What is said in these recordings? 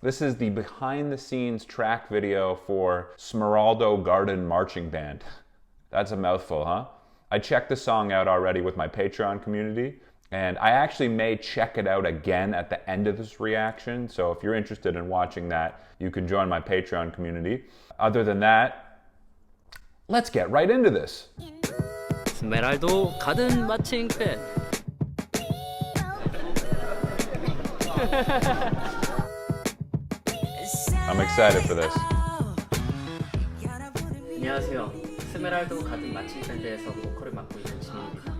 This is the behind-the-scenes track video for Smeraldo Garden Marching Band. That's a mouthful, huh? I checked the song out already with my Patreon community, and I actually may check it out again at the end of this reaction, so if you're interested in watching that, you can join my Patreon community. Other than that, let's get right into this. 스메랄도 가든 마칭 밴드. I'm excited for this. 안녕하세요. 스메랄도 가든 마칭 밴드에서 보컬을 맡고 있는 지민입니다.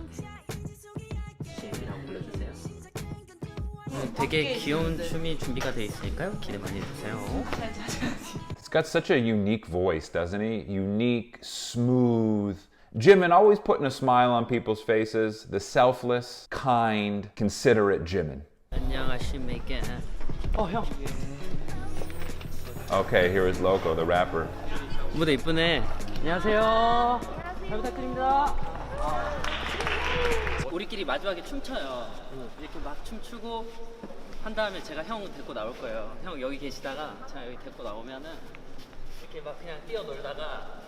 지민이라고 불러주세요. 되게 귀여운 춤이 준비가 돼 있으니까요. 기대 많이 해주세요. He's got such a unique voice, doesn't he? Unique, smooth. Jimin always putting a smile on people's faces. The selfless, kind, considerate Jimin. 안녕하십니까. 형. Okay, here is Loco, the rapper. 무대 이쁘네. 안녕하세요. 잘 부탁드립니다. 우리끼리 마지막에 춤춰요. 이렇게 막 춤추고 한 다음에 제가 형 데리고 나올 거예요. 형 여기 계시다가 제가 여기 데리고 나오면은 이렇게 막 그냥 뛰어놀다가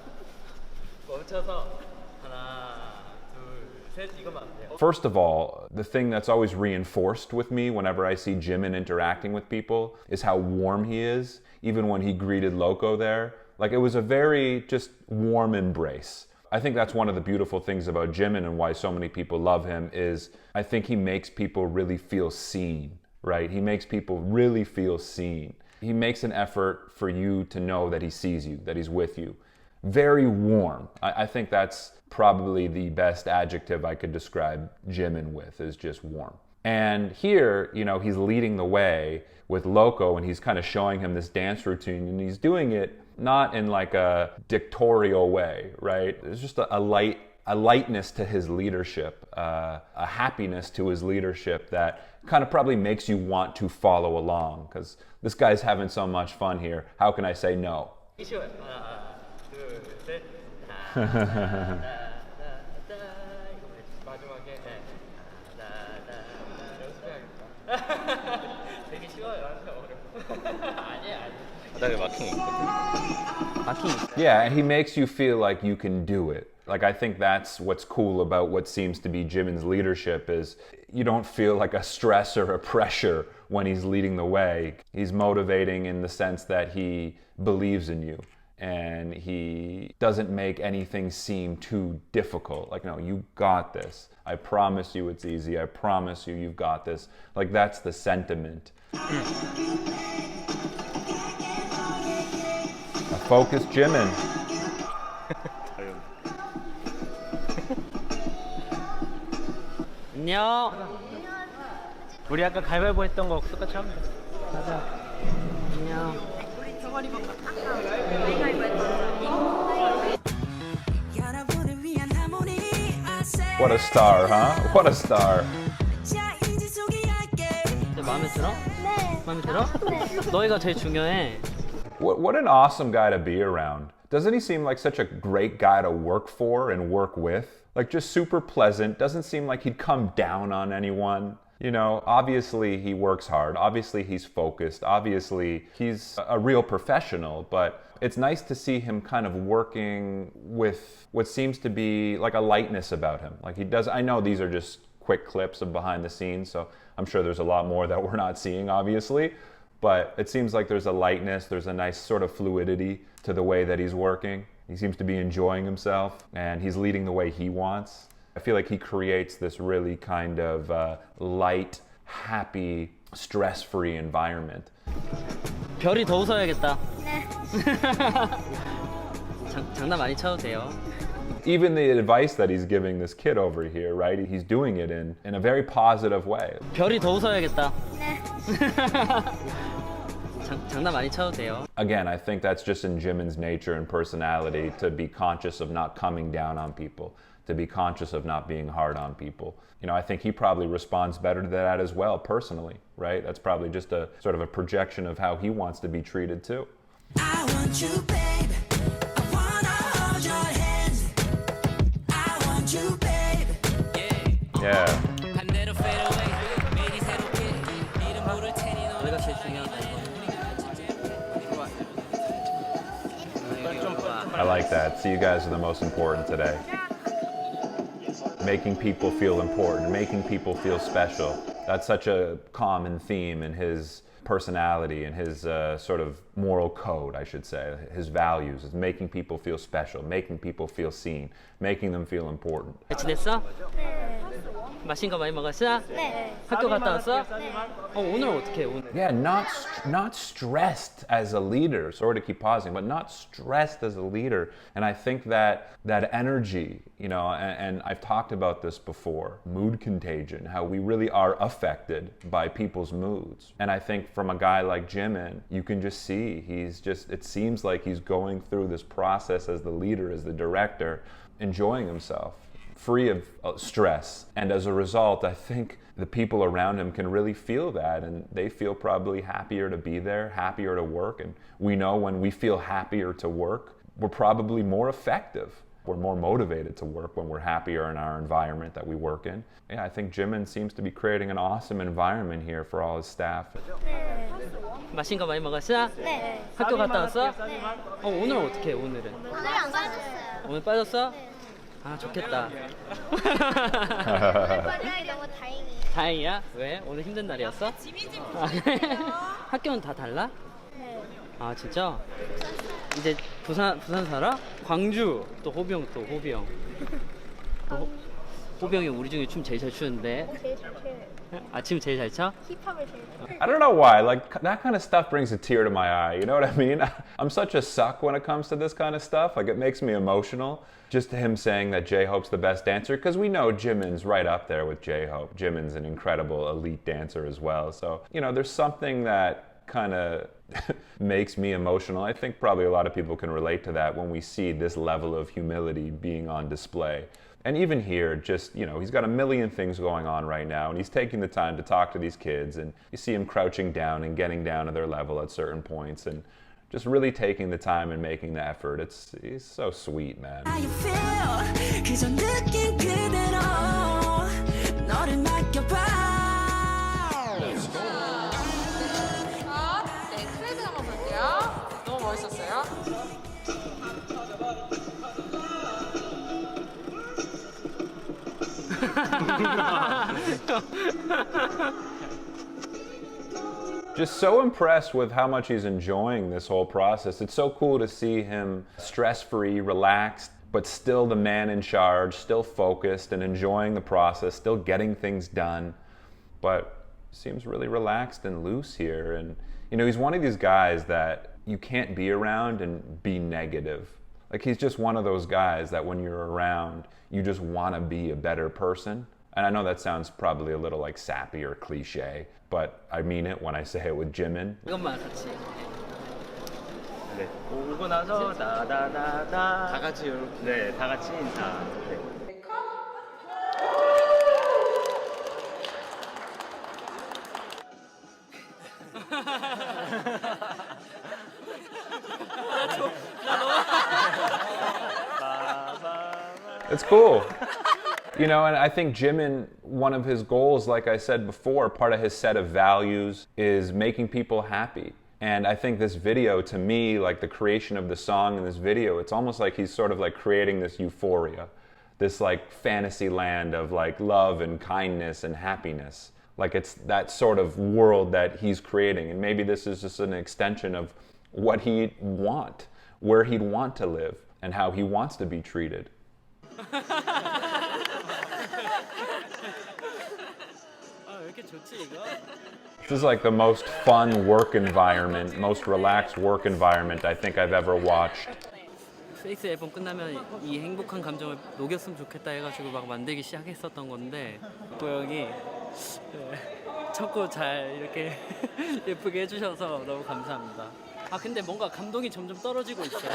멈춰서 하나, 둘, 셋 이거만 하면 돼요. First of all, the thing that's always reinforced with me whenever I see Jimin interacting with people is how warm he is, even when he greeted Loco there. Like, it was a very just warm embrace. I think that's one of the beautiful things about Jimin and why so many people love him is I think he makes people really feel seen, right? He makes people really feel seen. He makes an effort for you to know that he sees you, that he's with you. Very warm. I think that's probably the best adjective I could describe Jimin with, is just warm. And here, you know, he's leading the way with Loco and he's kind of showing him this dance routine and he's doing it not in like a dictatorial way, right? There's just a lightness to his leadership, a happiness to his leadership that kind of probably makes you want to follow along because this guy's having so much fun here. How can I say no? 되게 쉬워요. 아니야. Yeah, and he makes you feel like you can do it. Like, I think that's what's cool about what seems to be Jimin's leadership is you don't feel like a stress or a pressure when he's leading the way. He's motivating in the sense that he believes in you and he doesn't make anything seem too difficult. Like, no, you got this. I promise you it's easy. I promise you you've got this. Like, that's the sentiment. Focus Jimin. 안녕. 우리 아까 가위바위보 했던 거 똑같이 하면 돼. 가자. 안녕. What a star, huh? What a star. 마음에 들어? 네. 마음에 들어? 네. 너희가 제일 중요해. What an awesome guy to be around. Doesn't he seem like such a great guy to work for and work with? Like, just super pleasant. Doesn't seem like he'd come down on anyone. You know, obviously he works hard. Obviously he's focused. Obviously he's a real professional, but it's nice to see him kind of working with what seems to be like a lightness about him. Like, he does, I know these are just quick clips of behind the scenes, so I'm sure there's a lot more that we're not seeing, obviously. But it seems like there's a lightness, there's a nice sort of fluidity to the way that he's working. He seems to be enjoying himself, and he's leading the way he wants. I feel like he creates this really kind of light, happy, stress-free environment. 별이 더 웃어야겠다. 네. 장난 많이 쳐도 돼요. Even the advice that he's giving this kid over here, right? He's doing it in a very positive way. 별이 더 웃어야겠다. 네. 장난 많이 쳐도 돼요. Again, I think that's just in Jimin's nature and personality to be conscious of not coming down on people, to be conscious of not being hard on people. You know, I think he probably responds better to that as well, personally, right? That's probably just a sort of a projection of how he wants to be treated too. I want you, babe. I wanna hold your hands. I want you, babe. Yeah. 너희가 제일 중요하다. I like that. See, you guys are the most important today. Making people feel important, making people feel special. That's such a common theme in his personality and his sort of moral code, I should say. His values is making people feel special, making people feel seen, making them feel important. 잘 지냈어? 맛있는 거 많이 먹었어? 네. 학교 갔다 왔어? 오늘 어떻게 해, 오늘? Yeah, not stressed as a leader. Sorry to keep pausing, but not stressed as a leader. And I think that energy, you know, and I've talked about this before, mood contagion, how we really are affected by people's moods. And I think from a guy like Jimin, you can just see it seems like he's going through this process as the leader, as the director, enjoying himself, free of stress. And as a result, I think the people around him can really feel that, and they feel probably happier to be there, happier to work. And we know when we feel happier to work, we're probably more effective. We're more motivated to work when we're happier in our environment that we work in. Yeah, I think Jimin seems to be creating an awesome environment here for all his staff. 맛있는 거 많이 먹었어? 네. 학교 갔다 왔어? 오늘 어떻게 해, 오늘은? 오늘 안 빠졌어요. 오늘 빠졌어? 아, 좋겠다. 빠지기 너무 다행이에요. 다행이야? 왜? 오늘 힘든 날이었어? 아, 그래? 학교는 다 달라? 네. 아, 진짜? 이제 부산 살아? 광주 또 호병 호병이 우리 중에 춤 제일 잘 추는데. 제일 잘 춰요. 춤 제일 잘 춰? 힙합을 제일 잘 춰요. I don't know why, like that kind of stuff brings a tear to my eye, you know what I mean? I'm such a suck when it comes to this kind of stuff, like it makes me emotional. Just him saying that J-Hope's the best dancer, because we know Jimin's right up there with J-Hope. Jimin's an incredible elite dancer as well, so, you know, there's something that kind of makes me emotional. I think probably a lot of people can relate to that when we see this level of humility being on display. And even here, just, you know, he's got a million things going on right now, and he's taking the time to talk to these kids, and you see him crouching down and getting down to their level at certain points, and just really taking the time and making the effort. He's so sweet, man. How you feel? 그저 느낀 그대로 너를 맡겨봐. 네, 클랩을 한번 볼게요. 너무 멋있었어요. Just so impressed with how much he's enjoying this whole process. It's so cool to see him stress-free, relaxed, but still the man in charge, still focused and enjoying the process, still getting things done, but seems really relaxed and loose here. And, you know, he's one of these guys that you can't be around and be negative. Like, he's just one of those guys that when you're around, you just want to be a better person. And I know that sounds probably a little like sappy or cliche, but I mean it when I say it with Jimin. 이것만 같이. 네. 오고 나서 나다다다 다 같이 이렇게 네, 다 같이 인사. 네. It's cool. You know, and I think Jimin, one of his goals, like I said before, part of his set of values is making people happy. And I think this video, to me, like the creation of the song in this video, it's almost like he's sort of like creating this euphoria, this like fantasy land of like love and kindness and happiness. Like it's that sort of world that he's creating. And maybe this is just an extension of what he'd want, where he'd want to live, and how he wants to be treated. This is like the most fun work environment, most relaxed work environment I think I've ever watched. 페이스 앨범 끝나면 이 행복한 감정을 녹였으면 좋겠다 해가지고 막 만들기 시작했었던 건데 고영이 자꾸 잘 이렇게 예쁘게 해주셔서 너무 감사합니다. 아 근데 뭔가 감동이 점점 떨어지고 있어요.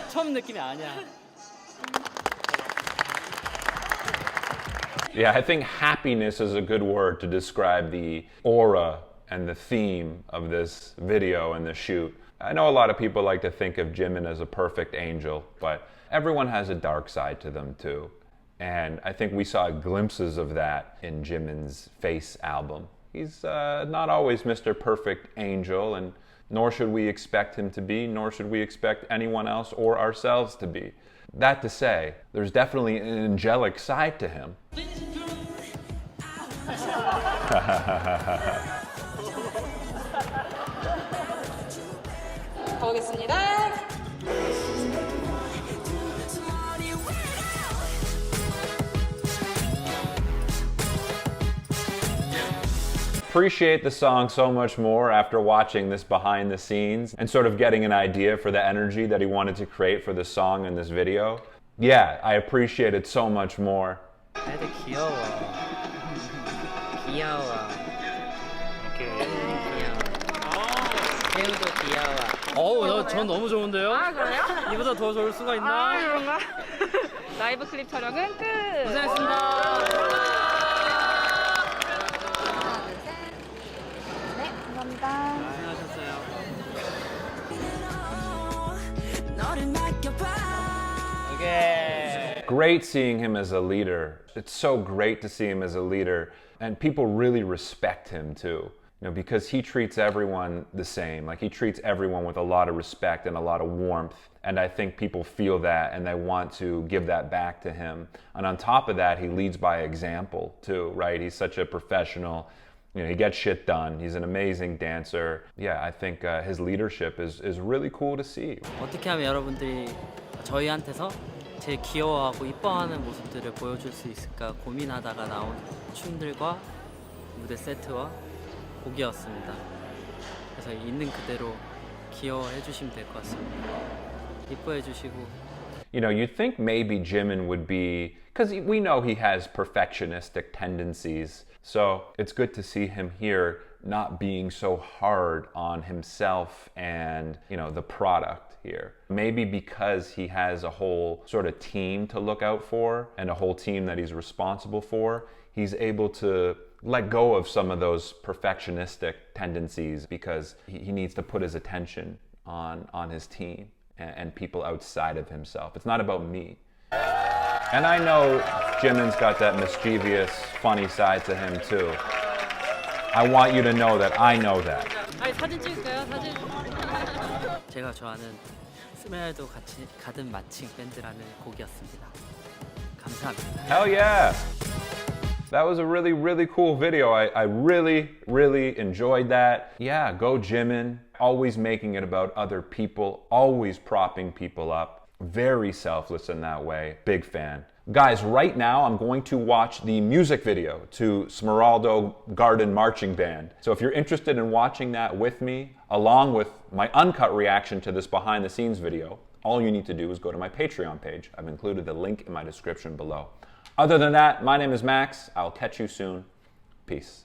처음 느낌이 아니야. Yeah, I think happiness is a good word to describe the aura and the theme of this video and the shoot. I know a lot of people like to think of Jimin as a perfect angel, but everyone has a dark side to them too. And I think we saw glimpses of that in Jimin's Face album. He's not always Mr. Perfect Angel, and nor should we expect him to be, nor should we expect anyone else or ourselves to be. That to say, there's definitely an angelic side to him. 가보겠습니다. Appreciate the song so much more after watching this behind the scenes and sort of getting an idea for the energy that he wanted to create for this song and this video. Yeah, I appreciate it so much more. 애들 귀여워. 귀여워. 귀여워. 태우도 귀여워. 전 너무 좋은데요? 아, 그래요? 이보다 더 좋을 수가 아, 있나? 그런가? 라이브 클립 촬영은 끝! 고생했습니다. 네, 감사합니다. 고생하셨어요. 너를 맡겨봐. 오케이. Great seeing him as a leader. It's so great to see him as a leader. And people really respect him too. You know, because he treats everyone the same. Like he treats everyone with a lot of respect and a lot of warmth. And I think people feel that and they want to give that back to him. And on top of that, he leads by example too, right? He's such a professional. You know, he gets shit done. He's an amazing dancer. Yeah, I think his leadership is really cool to see. 어떻게 하면 여러분들이 저희한테서 제일 귀여워하고 이뻐하는 모습들을 보여줄 수 있을까 고민하다가 나온 춤들과 무대 세트와 곡이었습니다. 그래서 있는 그대로 귀여워해 주시면 될 것 같습니다. 이뻐해 주시고. You know, you'd think maybe Jimin would be, because we know he has perfectionistic tendencies. So it's good to see him here not being so hard on himself and, you know, the product here. Maybe because he has a whole sort of team to look out for and a whole team that he's responsible for, he's able to let go of some of those perfectionistic tendencies because he needs to put his attention on his team and people outside of himself. It's not about me. And I know Jimin's got that mischievous, funny side to him too. I want you to know that I know that. 아니 사진 찍을까요? 사진. 제가 좋아하는 스멜도 같이 가든 마칭 밴드라는 곡이었습니다. 감사합니다. Hell yeah! That was a really, really cool video. I really, really enjoyed that. Yeah, go Jimin. Always making it about other people, always propping people up. Very selfless in that way. Big fan. Guys, right now I'm going to watch the music video to Smeraldo Garden Marching Band. So if you're interested in watching that with me, along with my uncut reaction to this behind the scenes video, all you need to do is go to my Patreon page. I've included the link in my description below. Other than that, my name is Max. I'll catch you soon. Peace.